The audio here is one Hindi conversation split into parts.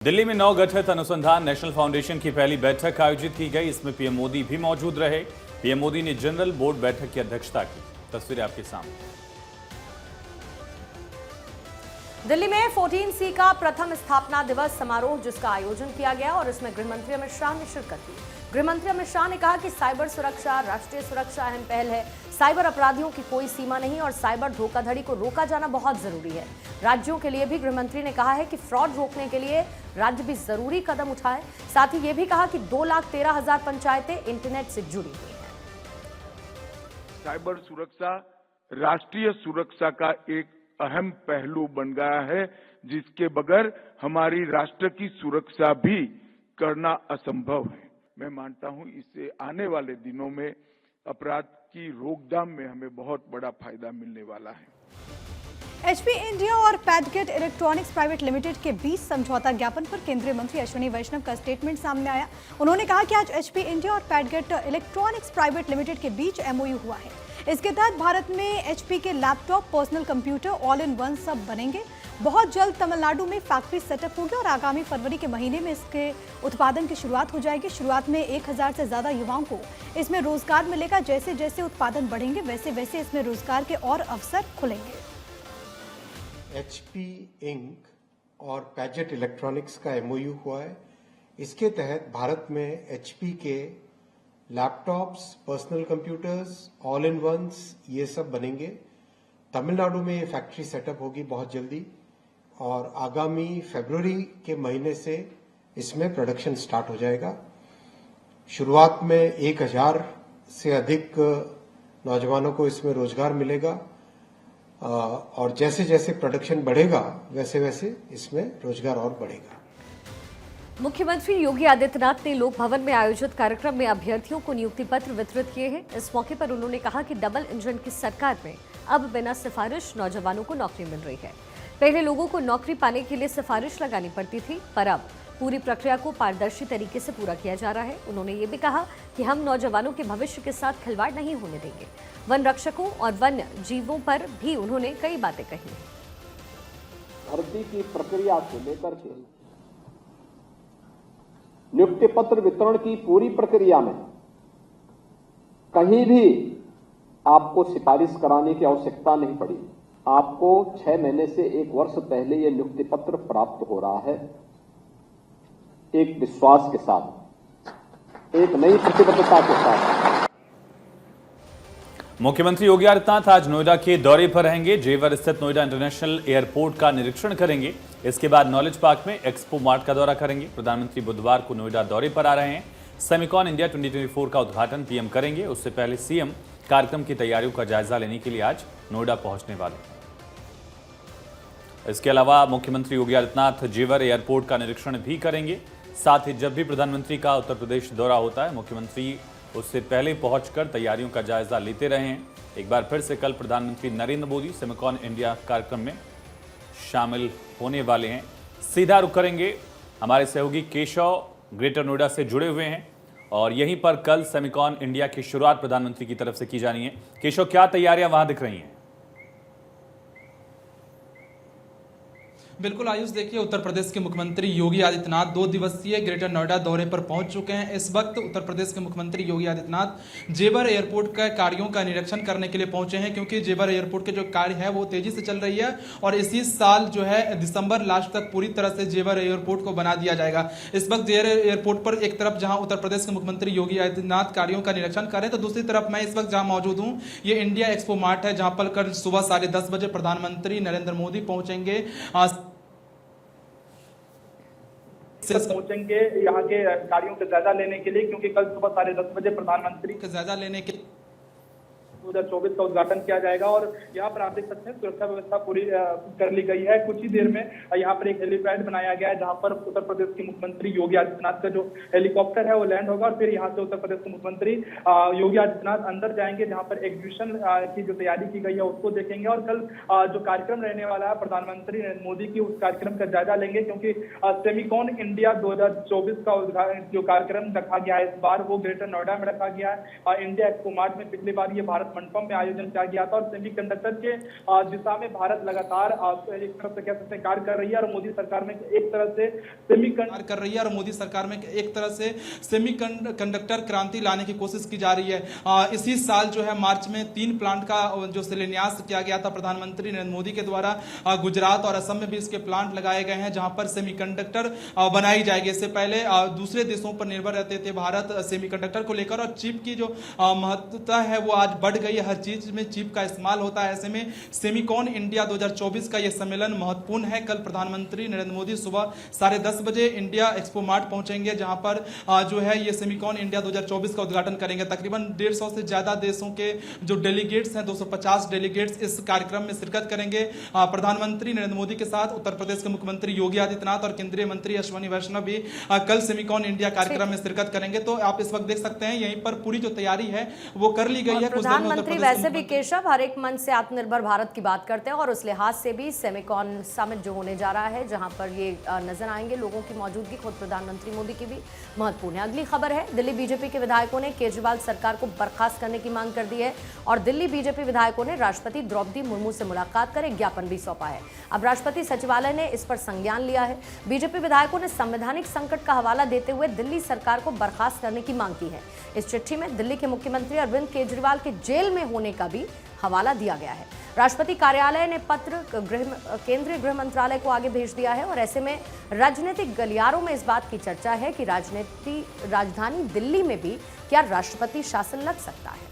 दिल्ली में नवगठित अनुसंधान नेशनल फाउंडेशन की पहली बैठक आयोजित की गई। इसमें पीएम मोदी भी मौजूद रहे। पीएम मोदी ने जनरल बोर्ड बैठक की अध्यक्षता की। तस्वीरें आपके सामने। दिल्ली में 14C का प्रथम स्थापना दिवस समारोह जिसका आयोजन किया गया और इसमें गृहमंत्री अमित शाह ने शिरकत की। गृहमंत्री अमित शाह ने कहा कि साइबर सुरक्षा राष्ट्रीय सुरक्षा अहम पहल है। साइबर अपराधियों की कोई सीमा नहीं और साइबर धोखाधड़ी को रोका जाना बहुत जरूरी है। राज्यों के लिए भी गृहमंत्री ने कहा है कि फ्रॉड रोकने के लिए राज्य भी जरूरी कदम उठाएं। साथ ही ये भी कहा कि 2,13,000 पंचायतें इंटरनेट से जुड़ी हुई हैं। साइबर सुरक्षा राष्ट्रीय सुरक्षा का एक अहम पहलू बन गया है, जिसके बगैर हमारी राष्ट्र की सुरक्षा भी करना असंभव है। मैं मानता हूं इससे आने वाले दिनों में अपराध की रोकथाम में हमें बहुत बड़ा फायदा मिलने वाला है। HP इंडिया और पैडगेट इलेक्ट्रॉनिक्स प्राइवेट लिमिटेड के बीच समझौता ज्ञापन पर केंद्रीय मंत्री अश्विनी वैष्णव का स्टेटमेंट सामने आया। उन्होंने कहा कि आज HP इंडिया और पैडगेट इलेक्ट्रॉनिक्स प्राइवेट लिमिटेड के बीच MOU हुआ है। इसके तहत भारत में HP के laptop, personal computer, all in one सब बनेंगे। बहुत जल्द तमिलनाडु में फैक्ट्री सेटअप होगी और आगामी फरवरी के महीने में इसके उत्पादन की शुरुआत हो जाएगी। शुरुआत में 1,000 से ज्यादा युवाओं को इसमें रोजगार मिलेगा। जैसे जैसे उत्पादन बढ़ेंगे वैसे वैसे इसमें रोजगार के और अवसर खुलेंगे। HP इंक और पैजेट इलेक्ट्रॉनिक्स का MOU हुआ है। इसके तहत भारत में HP के laptops, personal computers, all in ones ये सब बनेंगे। तमिलनाडु में ये फैक्ट्री सेटअप होगी बहुत जल्दी और आगामी फरवरी के महीने से इसमें प्रोडक्शन स्टार्ट हो जाएगा। शुरुआत में 1,000 से अधिक नौजवानों को इसमें रोजगार मिलेगा और जैसे जैसे प्रोडक्शन बढ़ेगा वैसे वैसे इसमें रोजगार और बढ़ेगा। मुख्यमंत्री योगी आदित्यनाथ ने लोक भवन में आयोजित कार्यक्रम में अभ्यर्थियों को नियुक्ति पत्र वितरित किए हैं। इस मौके पर उन्होंने कहा कि डबल इंजन की सरकार में अब बिना सिफारिश नौजवानों को नौकरी मिल रही है। पहले लोगों को नौकरी पाने के लिए सिफारिश लगानी पड़ती थी, पर अब पूरी प्रक्रिया को पारदर्शी तरीके से पूरा किया जा रहा है। उन्होंने ये भी कहा कि हम नौजवानों के भविष्य के साथ खिलवाड़ नहीं होने देंगे। वन रक्षकों और वन्य जीवों पर भी उन्होंने कई बातें कही। भर्ती की प्रक्रिया से लेकर के नियुक्ति पत्र वितरण की पूरी प्रक्रिया में कहीं भी आपको सिफारिश कराने की आवश्यकता नहीं पड़ी। आपको 6 महीने से 1 वर्ष पहले यह नियुक्ति पत्र प्राप्त हो रहा है। एक विश्वास के साथ, एक नई प्रतिबद्धता के साथ। मुख्यमंत्री योगी आदित्यनाथ आज नोएडा के दौरे पर रहेंगे। जेवर स्थित नोएडा इंटरनेशनल एयरपोर्ट का निरीक्षण करेंगे। इसके बाद नॉलेज पार्क में एक्सपो मार्ट का दौरा करेंगे। प्रधानमंत्री बुधवार को नोएडा दौरे पर आ रहे हैं। सेमिकॉन इंडिया 2024 का उद्घाटन पीएम करेंगे। उससे पहले सीएम कार्यक्रम की तैयारियों का जायजा लेने के लिए आज नोएडा पहुंचने वाले हैं। इसके अलावा मुख्यमंत्री योगी आदित्यनाथ जेवर एयरपोर्ट का निरीक्षण भी करेंगे। साथ ही जब भी प्रधानमंत्री का उत्तर प्रदेश दौरा होता है, मुख्यमंत्री उससे पहले पहुंचकर तैयारियों का जायजा लेते रहे हैं। एक बार फिर से कल प्रधानमंत्री नरेंद्र मोदी सेमिकॉन इंडिया कार्यक्रम में शामिल होने वाले हैं। सीधा रुख करेंगे, हमारे सहयोगी केशव ग्रेटर नोएडा से जुड़े हुए हैं और यहीं पर कल सेमिकॉन इंडिया की शुरुआत प्रधानमंत्री की तरफ से की जानी है। केशव, क्या तैयारियां वहां दिख रही हैं? बिल्कुल आयुष, देखिए उत्तर प्रदेश के मुख्यमंत्री योगी आदित्यनाथ 2 दिवसीय ग्रेटर नोएडा दौरे पर पहुंच चुके हैं। इस वक्त उत्तर प्रदेश के मुख्यमंत्री योगी आदित्यनाथ जेवर एयरपोर्ट के कार्यों का निरीक्षण करने के लिए पहुंचे हैं, क्योंकि जेवर एयरपोर्ट के जो कार्य है वो तेजी से चल रही है और इसी साल जो है दिसंबर लास्ट तक पूरी तरह से जेवर एयरपोर्ट को बना दिया जाएगा। इस वक्त जेवर एयरपोर्ट पर एक तरफ जहां उत्तर प्रदेश के मुख्यमंत्री योगी आदित्यनाथ कार्यों का निरीक्षण करें, तो दूसरी तरफ मैं इस वक्त जहां मौजूद हूं ये इंडिया एक्सपो मार्ट है, जहां पर कल सुबह 10:30 बजे प्रधानमंत्री नरेंद्र मोदी पहुंचेंगे यहाँ के कार्यों का जायजा लेने के लिए, क्योंकि कल सुबह 10:30 बजे प्रधानमंत्री का जायजा लेने के 2024 का उद्घाटन किया जाएगा और यहाँ पर आप देख सकते हैं सुरक्षा व्यवस्था पूरी कर ली गई है। कुछ ही देर में यहाँ पर एक हेलीपैड बनाया गया है, जहाँ पर उत्तर प्रदेश के मुख्यमंत्री योगी आदित्यनाथ का जो हेलीकॉप्टर है वो लैंड होगा और फिर यहाँ से उत्तर प्रदेश के मुख्यमंत्री योगी आदित्यनाथ अंदर जाएंगे, जहाँ पर एग्जीबिशन की जो तैयारी की गई है उसको देखेंगे और कल जो कार्यक्रम रहने वाला है प्रधानमंत्री नरेंद्र मोदी की उस कार्यक्रम का जायजा लेंगे, क्योंकि सेमिकॉन इंडिया 2024 का जो कार्यक्रम रखा गया है इस बार वो ग्रेटर नोएडा में रखा गया है। इंडिया एक्सपो मार्ट में पिछली बार ये भारत मंडपम में आयोजन किया गया था और सेमीकंडक्टर के दिशा में भारत लगातार एक तरफ से कह सकते हैं कार्य कर रही है और मोदी सरकार में एक तरह से सेमीकंडक्टर क्रांति लाने की कोशिश की जा रही है। इसी साल जो है मार्च में 3 प्लांट का जो शिलान्यास किया गया था प्रधानमंत्री नरेंद्र मोदी के द्वारा। गुजरात और असम में भी इसके प्लांट लगाए गए हैं जहां पर सेमीकंडक्टर बनाई जाएगी। इससे पहले दूसरे देशों पर निर्भर रहते थे भारत सेमीकंडक्टर को लेकर, और चिप की जो महत्वता है वो आज बढ़ गई है। हर चीज में चिप का इस्तेमाल होता है। ऐसे में सेमीकॉन इंडिया 2024 का यह सम्मेलन महत्वपूर्ण है। कल प्रधानमंत्री नरेंद्र मोदी सुबह 10:30 बजे इंडिया एक्सपो मार्ट पहुंचेंगे जहां पर जो है ये सेमीकॉन इंडिया 2024 का उद्घाटन करेंगे। तकरीबन 150 से ज्यादा देशों के जो डेलीगेट्स हैं 250 डेलीगेट्स इस कार्यक्रम में शिरकत करेंगे। प्रधानमंत्री नरेंद्र मोदी के साथ उत्तर प्रदेश के मुख्यमंत्री योगी आदित्यनाथ और केंद्रीय मंत्री अश्विनी वैष्णव भी कल सेमीकॉन इंडिया कार्यक्रम में शिरकत करेंगे। तो आप इस वक्त देख सकते हैं यहीं पर पूरी जो तैयारी है वो कर ली गई है। प्रधानमंत्री वैसे भी केशव हर एक मंच से आत्मनिर्भर भारत की बात करते हैं और उस लिहाज से भी सेमीकॉन समिट जो होने जा रहा है जहां पर ये नजर आएंगे लोगों की मौजूदगी खुद प्रधानमंत्री मोदी की भी महत्वपूर्ण है। अगली खबर है, दिल्ली बीजेपी के विधायकों ने केजरीवाल सरकार को बर्खास्त करने की मांग कर दी है और दिल्ली बीजेपी विधायकों ने राष्ट्रपति द्रौपदी मुर्मू से मुलाकात कर एक ज्ञापन भी सौंपा है। अब राष्ट्रपति सचिवालय ने इस पर संज्ञान लिया है। बीजेपी विधायकों ने संवैधानिक संकट का हवाला देते हुए दिल्ली सरकार को बर्खास्त करने की मांग की है। इस चिट्ठी में दिल्ली के मुख्यमंत्री अरविंद केजरीवाल के जेल में होने का भी हवाला दिया गया है। राष्ट्रपति कार्यालय ने पत्र केंद्रीय गृह मंत्रालय को आगे भेज दिया है और ऐसे में राजनीतिक गलियारों में इस बात की चर्चा है कि राजधानी दिल्ली में भी क्या राष्ट्रपति शासन लग सकता है।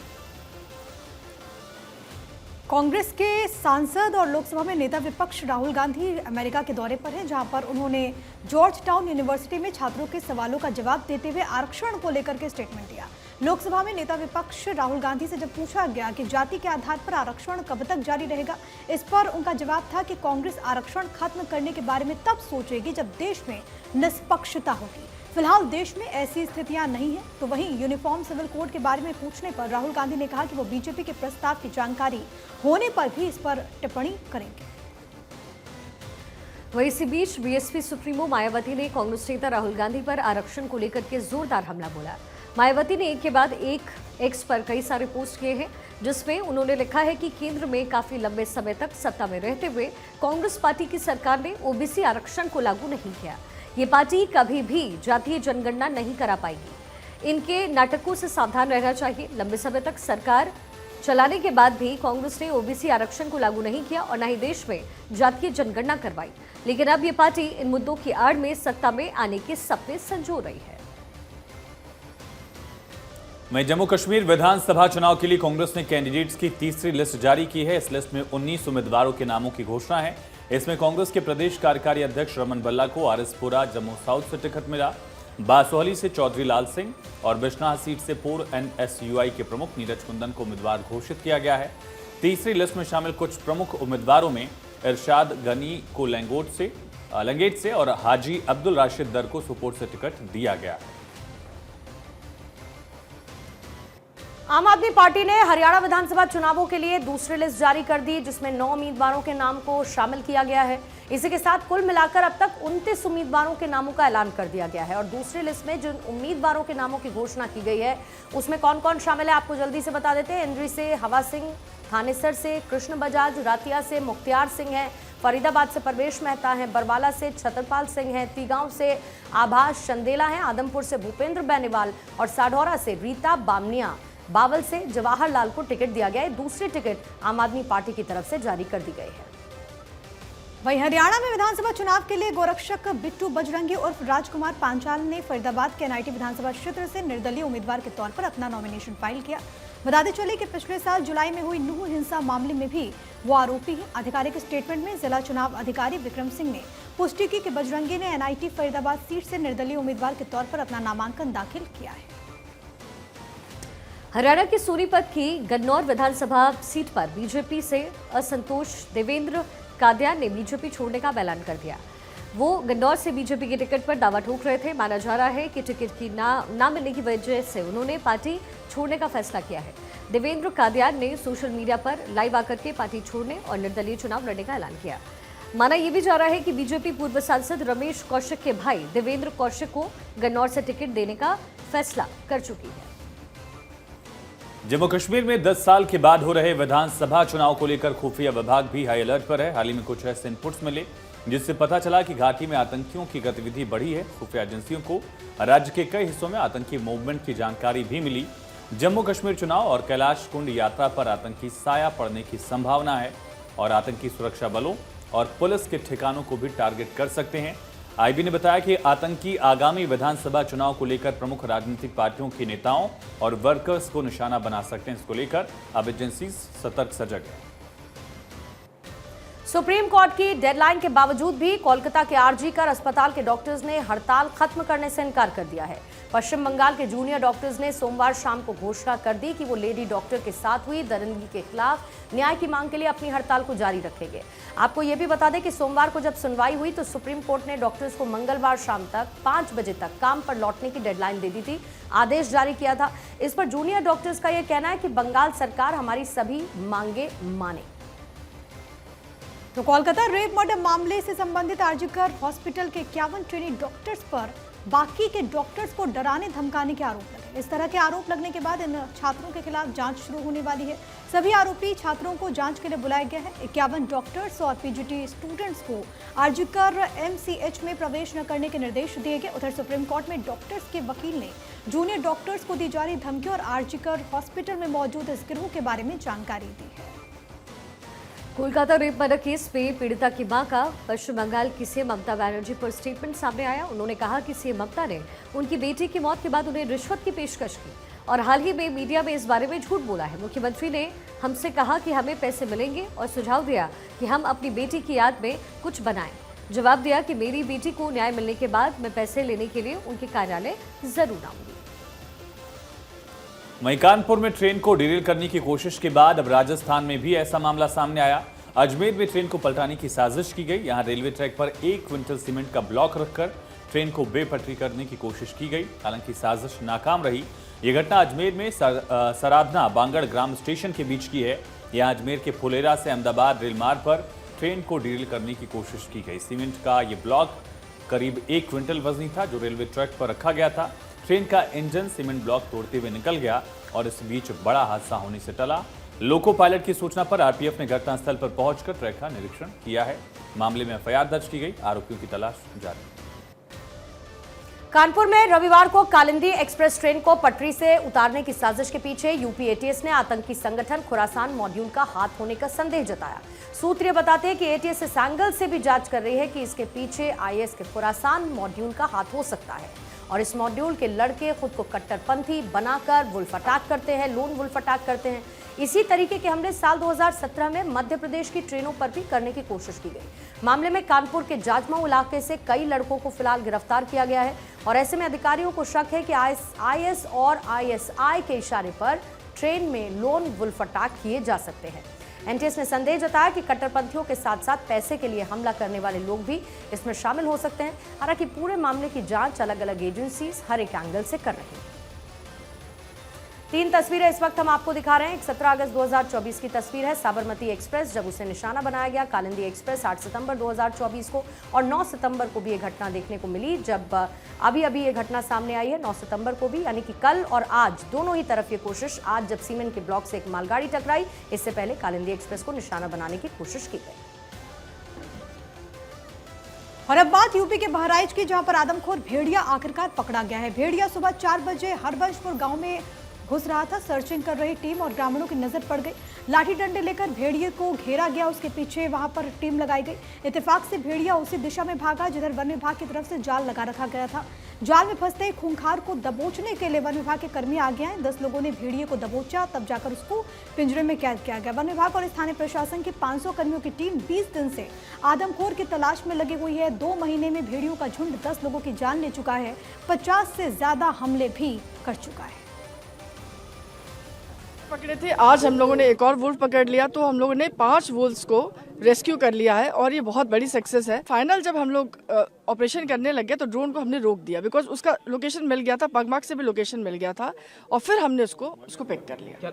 कांग्रेस के सांसद और लोकसभा में नेता विपक्ष राहुल गांधी अमेरिका के दौरे पर हैं, जहां पर उन्होंने जॉर्ज टाउन यूनिवर्सिटी में छात्रों के सवालों का जवाब देते हुए आरक्षण को लेकर के स्टेटमेंट दिया। लोकसभा में नेता विपक्ष राहुल गांधी से जब पूछा गया कि जाति के आधार पर आरक्षण कब तक जारी रहेगा, इस पर उनका जवाब था कि कांग्रेस आरक्षण खत्म करने के बारे में तब सोचेगी जब देश में निष्पक्षता होगी। फिलहाल देश में ऐसी स्थितियां नहीं है। तो वहीं यूनिफॉर्म सिविल कोड के बारे में पूछने पर राहुल गांधी ने कहा कि वो बीजेपी के प्रस्ताव की जानकारी होने पर भी इस पर टिप्पणी करेंगे। वहीं इसी बीच बीएसपी सुप्रीमो मायावती ने कांग्रेस नेता राहुल गांधी पर आरक्षण को लेकर के जोरदार हमला बोला। मायावती ने एक के बाद एक एक्स पर कई सारे पोस्ट किए हैं जिसमें उन्होंने लिखा है कि केंद्र में काफी लंबे समय तक सत्ता में रहते हुए कांग्रेस पार्टी की सरकार ने ओबीसी आरक्षण को लागू नहीं किया। ये पार्टी कभी भी जातीय जनगणना नहीं करा पाएगी। इनके नाटकों से सावधान रहना चाहिए। लंबे समय तक सरकार चलाने के बाद भी कांग्रेस ने ओबीसी आरक्षण को लागू नहीं किया और न ही देश में जातीय जनगणना करवाई, लेकिन अब ये पार्टी इन मुद्दों की आड़ में सत्ता में आने के सपने संजो रही है। वहीं जम्मू कश्मीर विधानसभा चुनाव के लिए कांग्रेस ने कैंडिडेट्स की तीसरी लिस्ट जारी की है। इस लिस्ट में 19 उम्मीदवारों के नामों की घोषणा है। इसमें कांग्रेस के प्रदेश कार्यकारी अध्यक्ष रमन बल्ला को आरएसपुरा जम्मू साउथ से टिकट मिला। बासोहली से चौधरी लाल सिंह और बिश्नाह सीट से पूर्व एनएसयूआई के प्रमुख नीरज कुंदन को उम्मीदवार घोषित किया गया है। तीसरी लिस्ट में शामिल कुछ प्रमुख उम्मीदवारों में इरशाद गनी को लंगेट से और हाजी अब्दुल राशिद दर को सुपोर से टिकट दिया गया है। आम आदमी पार्टी ने हरियाणा विधानसभा चुनावों के लिए दूसरी लिस्ट जारी कर दी जिसमें 9 उम्मीदवारों के नाम को शामिल किया गया है। इसी के साथ कुल मिलाकर अब तक 29 उम्मीदवारों के नामों का ऐलान कर दिया गया है और दूसरी लिस्ट में जिन उम्मीदवारों के नामों की घोषणा की गई है उसमें कौन कौन शामिल है आपको जल्दी से बता देते हैं। इंद्री से हवा सिंह, थानेसर से कृष्ण बजाज, रातिया से मुख्तियार सिंह है, फरीदाबाद से परवेश मेहता है, बरवाला से छतरपाल सिंह है, तीगांव से आभास चंदेला है, आदमपुर से भूपेंद्र बेनीवाल और साढौरा से रीता बामनिया, बावल से जवाहरलाल को टिकट दिया गया है। दूसरी टिकट आम आदमी पार्टी की तरफ से जारी कर दी गई है। वहीं हरियाणा में विधानसभा चुनाव के लिए गोरक्षक बिट्टू बजरंगी उर्फ राजकुमार पांचाल ने फरीदाबाद के एनआईटी विधानसभा क्षेत्र से निर्दलीय उम्मीदवार के तौर पर अपना नॉमिनेशन फाइल किया। बताते चले कि पिछले साल जुलाई में हुई नूह हिंसा मामले में भी वो आरोपी है। आधिकारिक स्टेटमेंट में जिला चुनाव अधिकारी विक्रम सिंह ने पुष्टि की कि बजरंगी ने एनआईटी फरीदाबाद सीट से निर्दलीय उम्मीदवार के तौर पर अपना नामांकन दाखिल किया है। हरियाणा के सोनीपत की गन्नौर विधानसभा सीट पर बीजेपी से असंतोष देवेंद्र कादियान ने बीजेपी छोड़ने का ऐलान कर दिया। वो गन्नौर से बीजेपी के टिकट पर दावा ठोक रहे थे। माना जा रहा है कि टिकट की ना मिलने की वजह से उन्होंने पार्टी छोड़ने का फैसला किया है। देवेंद्र कादियान ने सोशल मीडिया पर लाइव आकर के पार्टी छोड़ने और निर्दलीय चुनाव लड़ने का ऐलान किया। माना यह भी जा रहा है कि बीजेपी पूर्व सांसद रमेश कौशिक के भाई देवेंद्र कौशिक को गन्नौर से टिकट देने का फैसला कर चुकी है। जम्मू कश्मीर में 10 साल के बाद हो रहे विधानसभा चुनाव को लेकर खुफिया विभाग भी हाई अलर्ट पर है। हाल ही में कुछ ऐसे इनपुट्स मिले जिससे पता चला कि घाटी में आतंकियों की गतिविधि बढ़ी है। खुफिया एजेंसियों को राज्य के कई हिस्सों में आतंकी मूवमेंट की जानकारी भी मिली। जम्मू कश्मीर चुनाव और कैलाश कुंड यात्रा पर आतंकी साया पड़ने की संभावना है और आतंकी सुरक्षा बलों और पुलिस के ठिकानों को भी टारगेट कर सकते हैं। आईबी ने बताया कि आतंकी आगामी विधानसभा चुनाव को लेकर प्रमुख राजनीतिक पार्टियों के नेताओं और वर्कर्स को निशाना बना सकते हैं। इसको लेकर अब एजेंसी सतर्क सजग है। सुप्रीम कोर्ट की डेडलाइन के बावजूद भी कोलकाता के आरजीकर अस्पताल के डॉक्टर्स ने हड़ताल खत्म करने से इनकार कर दिया है। पश्चिम बंगाल के जूनियर डॉक्टर्स ने सोमवार शाम को घोषणा कर दी कि वो लेडी डॉक्टर के साथ हुई दरिंदगी के खिलाफ न्याय की मांग के लिए अपनी हड़ताल को जारी रखेंगे। आपको ये भी बता दें कि सोमवार को जब सुनवाई हुई तो सुप्रीम कोर्ट ने डॉक्टर्स को मंगलवार शाम तक 5 बजे तक काम पर लौटने की डेडलाइन दे दी थी, आदेश जारी किया था। इस पर जूनियर डॉक्टर्स का यह कहना है कि बंगाल सरकार हमारी सभी मांगे माने। तो कोलकाता रेप मर्डर मामले से संबंधित आरजीकर हॉस्पिटल के 51 ट्रेनी डॉक्टर्स पर बाकी के डॉक्टर्स को डराने धमकाने के आरोप लगे। इस तरह के आरोप लगने के बाद इन छात्रों के खिलाफ जांच शुरू होने वाली है। सभी आरोपी छात्रों को जांच के लिए बुलाया गया है। 51 डॉक्टर्स और पीजीटी स्टूडेंट्स को आरजीकर एमसीएच में प्रवेश न करने के निर्देश दिए गए। उधर सुप्रीम कोर्ट में डॉक्टर्स के वकील ने जूनियर डॉक्टर्स को दी जा रही धमकी और आरजीकर हॉस्पिटल में मौजूद इस गिरोह के बारे में जानकारी दी है। कोलकाता रेप मर्डर केस में पीड़िता की मां का पश्चिम बंगाल की सीएम ममता बनर्जी पर स्टेटमेंट सामने आया। उन्होंने कहा कि सीएम ममता ने उनकी बेटी की मौत के बाद उन्हें रिश्वत की पेशकश की और हाल ही में मीडिया में इस बारे में झूठ बोला है। मुख्यमंत्री ने हमसे कहा कि हमें पैसे मिलेंगे और सुझाव दिया कि हम अपनी बेटी की याद में कुछ बनाएं। जवाब दिया कि मेरी बेटी को न्याय मिलने के बाद मैं पैसे लेने के लिए उनके कार्यालय जरूर आऊंगी। वहीं कानपुर में ट्रेन को डिरेल करने की कोशिश के बाद अब राजस्थान में भी ऐसा मामला सामने आया। अजमेर में ट्रेन को पलटाने की साजिश की गई। यहां रेलवे ट्रैक पर 1 क्विंटल सीमेंट का ब्लॉक रखकर ट्रेन को बेपटरी करने की कोशिश की गई, हालांकि साजिश नाकाम रही। यह घटना अजमेर में सराधना बांगड़ ग्राम स्टेशन के बीच की है। यहां अजमेर के फुलेरा से अहमदाबाद रेल मार्ग पर ट्रेन को डिरेल करने की कोशिश की गई। सीमेंट का यह ब्लॉक करीब 1 क्विंटल वजनी था जो रेलवे ट्रैक पर रखा गया था। ट्रेन का इंजन सीमेंट ब्लॉक तोड़ते हुए निकल गया और इस बीच बड़ा हादसा होने से टला। लोको पायलट की सूचना पर आरपीएफ ने घटनास्थल पर पहुंचकर ट्रैक का निरीक्षण किया है। मामले में एफआईआर दर्ज की गई। आरोपियों की तलाश जारी। कानपुर में रविवार को कालिंदी एक्सप्रेस ट्रेन को पटरी से उतारने की साजिश के पीछे यूपी एटीएस ने आतंकी संगठन खुरासान मॉड्यूल का हाथ होने का संदेह जताया। सूत्र ये बताते हैं कि एटीएस इस एंगल से भी जांच कर रही है कि इसके पीछे आईएस के खुरासान मॉड्यूल का हाथ हो सकता है और इस मॉड्यूल के लड़के खुद को कट्टरपंथी बनाकर वुल्फ अटैक करते हैं, लोन वुल्फ अटैक करते हैं। इसी तरीके के हमले साल 2017 में मध्य प्रदेश की ट्रेनों पर भी करने की कोशिश की गई। मामले में कानपुर के जाजमऊ इलाके से कई लड़कों को फिलहाल गिरफ्तार किया गया है और ऐसे में अधिकारियों को शक है कि आईएस और आईएसआई के इशारे पर ट्रेन में लोन वुल्फ अटैक किए जा सकते हैं। एनटीएस ने संदेह जताया कि कट्टरपंथियों के साथ साथ पैसे के लिए हमला करने वाले लोग भी इसमें शामिल हो सकते हैं। हालांकि पूरे मामले की जांच अलग अलग एजेंसीज हर एक एंगल से कर रही हैं। 3 तस्वीरें इस वक्त हम आपको दिखा रहे हैं। एक 17 अगस्त 2024 की तस्वीर है। साबरमती एक्सप्रेस जब उसे निशाना बनाया गया। कालिंदी एक्सप्रेस 8 सितंबर 2024 को और 9 सितंबर को भी ये घटना देखने को मिली। जब अभी ये घटना सामने आई है 9 सितंबर को भी, यानी कि कल और आज दोनों ही तरफ ये कोशिश। आज जब सीमेंट के ब्लॉक से एक मालगाड़ी टकराई, इससे पहले कालिंदी एक्सप्रेस को निशाना बनाने की कोशिश की गई। और अब बात यूपी के बहराइच की, जहां पर आदमखोर भेड़िया आखिरकार पकड़ा गया है। भेड़िया सुबह 4 बजे हरबंशपुर गांव में घुस रहा था। सर्चिंग कर रही टीम और ग्रामीणों की नजर पड़ गई। लाठी डंडे लेकर भेड़िए को घेरा गया, उसके पीछे वहां पर टीम लगाई गई। इत्तेफाक से भेड़िया उसी दिशा में भागा जिधर वन विभाग की तरफ से जाल लगा रखा गया था। जाल में फंसते ही खूंखार को दबोचने के लिए वन विभाग के कर्मी आगे आए। 10 लोगों ने भेड़िए को दबोचा, तब जाकर उसको पिंजरे में कैद किया गया। वन विभाग और स्थानीय प्रशासन की 500 कर्मियों की टीम 20 दिन से आदमखोर की तलाश में लगी हुई है। 2 महीने में भेड़ियों का झुंड 10 लोगों की जान ले चुका है। 50 से ज्यादा हमले भी कर चुका है। पकड़े थे, आज हम लोगों ने एक और वुल्फ पकड़ लिया, तो हम लोगों ने 5 वुल्फ्स को रेस्क्यू कर लिया है और ये बहुत बड़ी सक्सेस है। फाइनल जब हम लोग ऑपरेशन करने लगे तो ड्रोन को हमने रोक दिया, बिकॉज उसका लोकेशन मिल गया था, पगमार्क से भी लोकेशन मिल गया था और फिर हमने उसको पिक कर लिया।